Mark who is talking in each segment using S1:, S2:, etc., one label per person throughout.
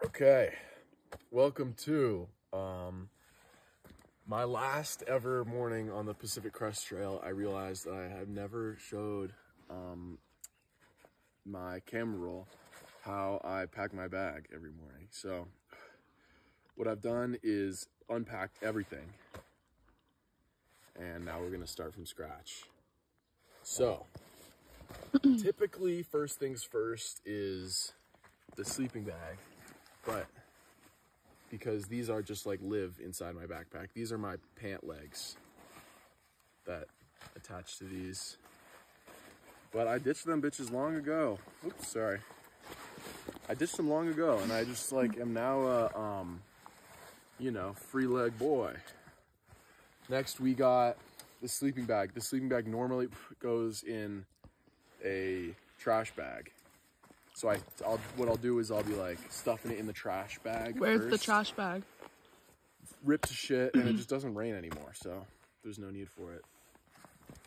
S1: Okay, welcome to my last ever morning on the Pacific Crest Trail. I realized that I have never showed my camera roll how I pack my bag every morning. So what I've done is unpacked everything, and now we're gonna start from scratch. So typically first things first is the sleeping bag, but because these are just like live inside my backpack, these are my pant legs that attach to these. But I ditched them bitches long ago. Oops, sorry. I ditched them long ago, and I just like am now a you know, free leg boy. Next we got the sleeping bag. The sleeping bag normally goes in a trash bag. So what I'll do is I'll be like stuffing it in the trash bag.
S2: Where's
S1: first.
S2: the trash bag?
S1: Ripped to shit, and it just doesn't rain anymore, so there's no need for it.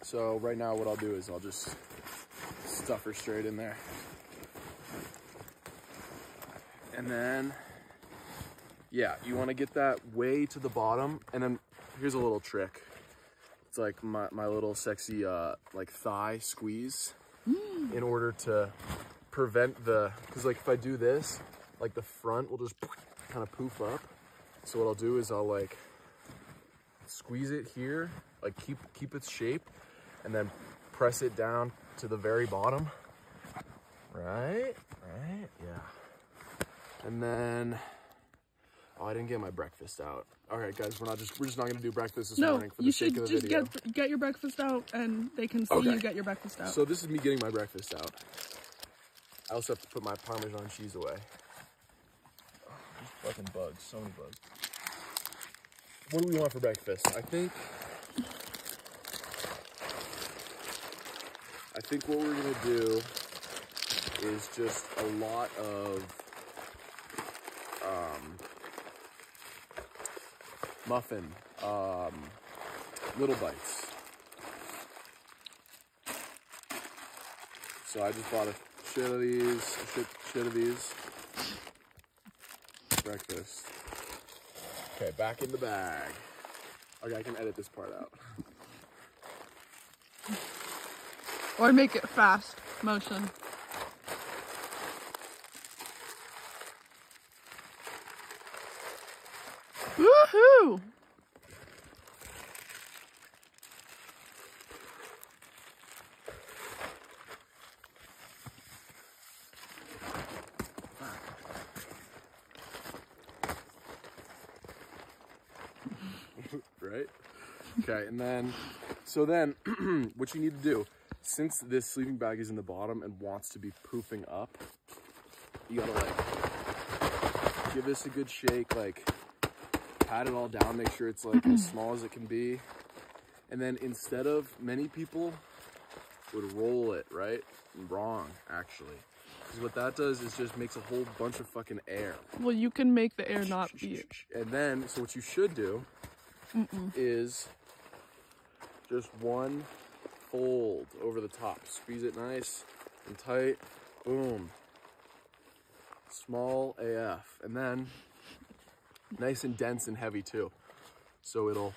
S1: So right now what I'll do is I'll just stuff her straight in there. And then, yeah, you want to get that way to the bottom, and then here's a little trick. It's like my little sexy like thigh squeeze in order to prevent because like if I do this, like the front will just kind of poof up. So what I'll do is I'll like squeeze it here, like keep its shape, and then press it down to the very bottom. Right, yeah. And then, oh, I didn't get my breakfast out. All right, guys, we're just not gonna do breakfast this morning for the sake of the video.
S2: No, you should just get your breakfast out, and they can see you get your breakfast out.
S1: So this is me getting my breakfast out. I also have to put my Parmesan cheese away. Oh, there's fucking bugs, so many bugs. What do we want for breakfast? I think what we're gonna do is just a lot of muffin, little bites. So I just bought a shit of these. Breakfast. Okay, back in the bag. Okay, I can edit this part out.
S2: Or make it fast motion. Woohoo!
S1: Right? Okay, and then, so then, what you need to do, since this sleeping bag is in the bottom and wants to be poofing up, you gotta like, give this a good shake, like, pat it all down, make sure it's like as small as it can be. And then instead of, many people would roll it, right? Wrong, actually. Because what that does is just makes a whole bunch of fucking air.
S2: Well, you can make the air not be.
S1: And then, so what you should do is just one fold over the top. Squeeze it nice and tight. Boom. Small AF. And then nice and dense and heavy too. So it'll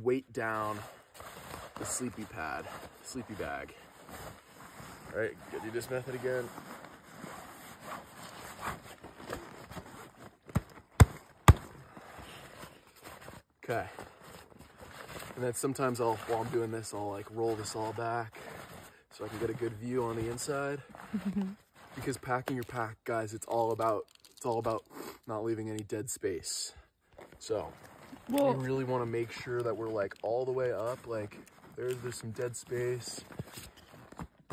S1: weight down the sleepy bag. All right, do this method again. Okay. And then sometimes while I'm doing this, I'll like roll this all back so I can get a good view on the inside. Because packing your pack, guys, it's all about not leaving any dead space. So we really want to make sure that we're like all the way up, like there's some dead space,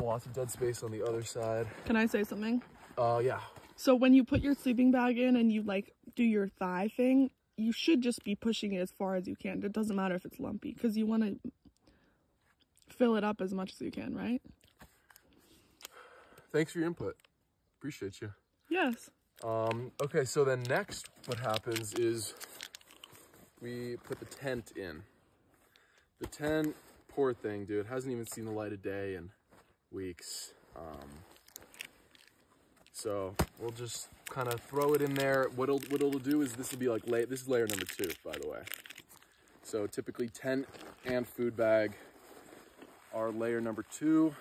S1: lots of dead space on the other side.
S2: Can I say something?
S1: Yeah.
S2: So when you put your sleeping bag in and you like do your thigh thing, you should just be pushing it as far as you can. It doesn't matter if it's lumpy, because you want to fill it up as much as you can, right?
S1: Thanks for your input. Appreciate you.
S2: Yes.
S1: Okay, so then next what happens is we put the tent in. The tent, poor thing, dude, hasn't even seen the light of day in weeks. So we'll just kind of throw it in there. What it'll do is this will be like, this is layer number 2, by the way. So typically tent and food bag are layer number 2.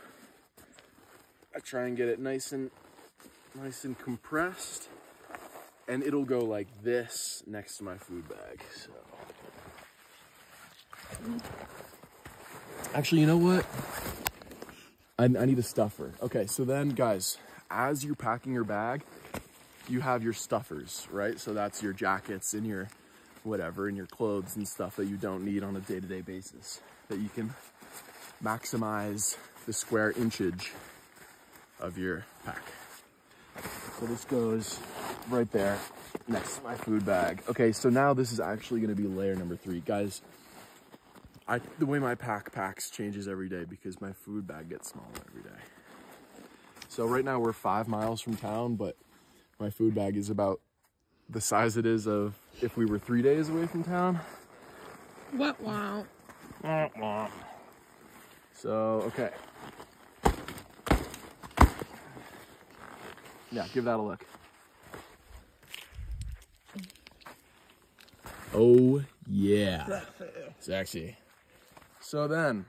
S1: I try and get it nice and compressed, and it'll go like this next to my food bag. So actually, you know what? I need a stuffer. Okay, so then guys, as you're packing your bag, you have your stuffers, right? So that's your jackets and your whatever, and your clothes and stuff that you don't need on a day-to-day basis, that you can maximize the square inchage of your pack. So this goes right there next to my food bag. Okay, so now this is actually gonna be layer number 3. Guys, the way my pack packs changes every day because my food bag gets smaller every day. So right now we're 5 miles from town, but my food bag is about the size it is of if we were 3 days away from town.
S2: Wow.
S1: So, okay. Yeah, give that a look. Oh, yeah. Sexy. So then,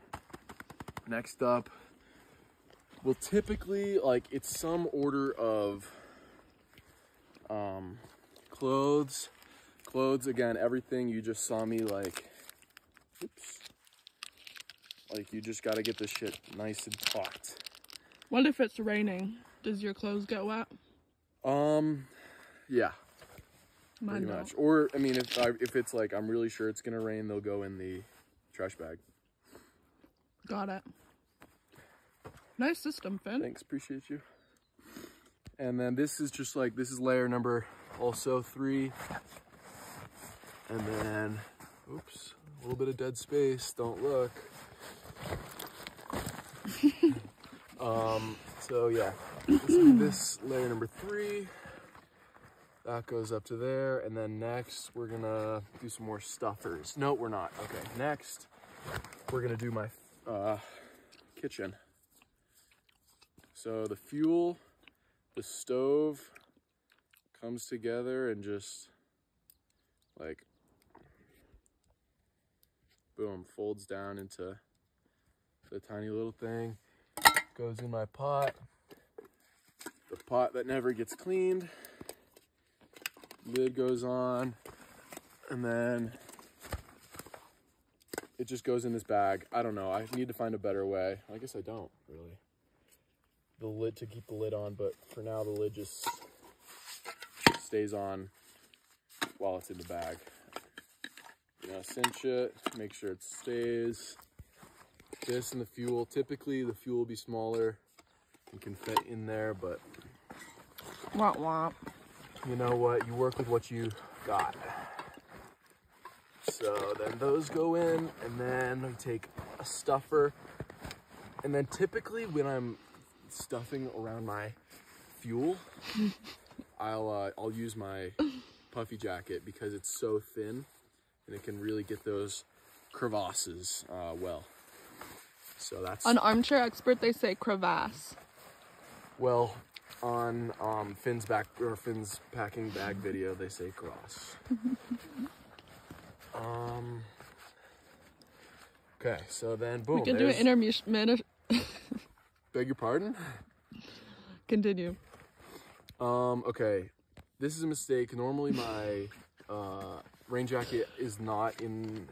S1: next up, we'll typically, like, it's some order of clothes. Clothes, again, everything you just saw me, like, oops. Like, you just gotta get this shit nice and taut.
S2: What if it's raining? Does your clothes get wet?
S1: Yeah.
S2: Mine
S1: Pretty
S2: don't.
S1: much. Or, I mean, if it's like, I'm really sure it's gonna rain, they'll go in the trash bag.
S2: Got it. Nice system, Finn.
S1: Thanks, appreciate you. And then this is just like, this is layer number also 3. And then, oops, a little bit of dead space, don't look. So yeah, this layer number 3, that goes up to there. And then next we're gonna do some more stuffers. No, we're not. Okay, next we're gonna do my kitchen. So the fuel, the stove comes together and just like, boom, folds down into the tiny little thing. Goes in my pot. The pot that never gets cleaned. Lid goes on. And then it just goes in this bag. I don't know. I need to find a better way. I guess I don't really. The lid to keep the lid on, but for now the lid just stays on while it's in the bag. You know, cinch it, make sure it stays. This and the fuel, typically the fuel will be smaller and can fit in there, but
S2: Womp womp.
S1: you know what, you work with what you got. So then those go in, and then we take a stuffer, and then typically when I'm stuffing around my fuel, I'll use my puffy jacket because it's so thin and it can really get those crevasses well. So that's
S2: An armchair expert, they say crevasse.
S1: well on Finn's packing bag video they say cross. Okay, so then boom.
S2: We can do an intermission.
S1: Beg your pardon?
S2: Continue.
S1: Okay, this is a mistake. Normally my rain jacket is not in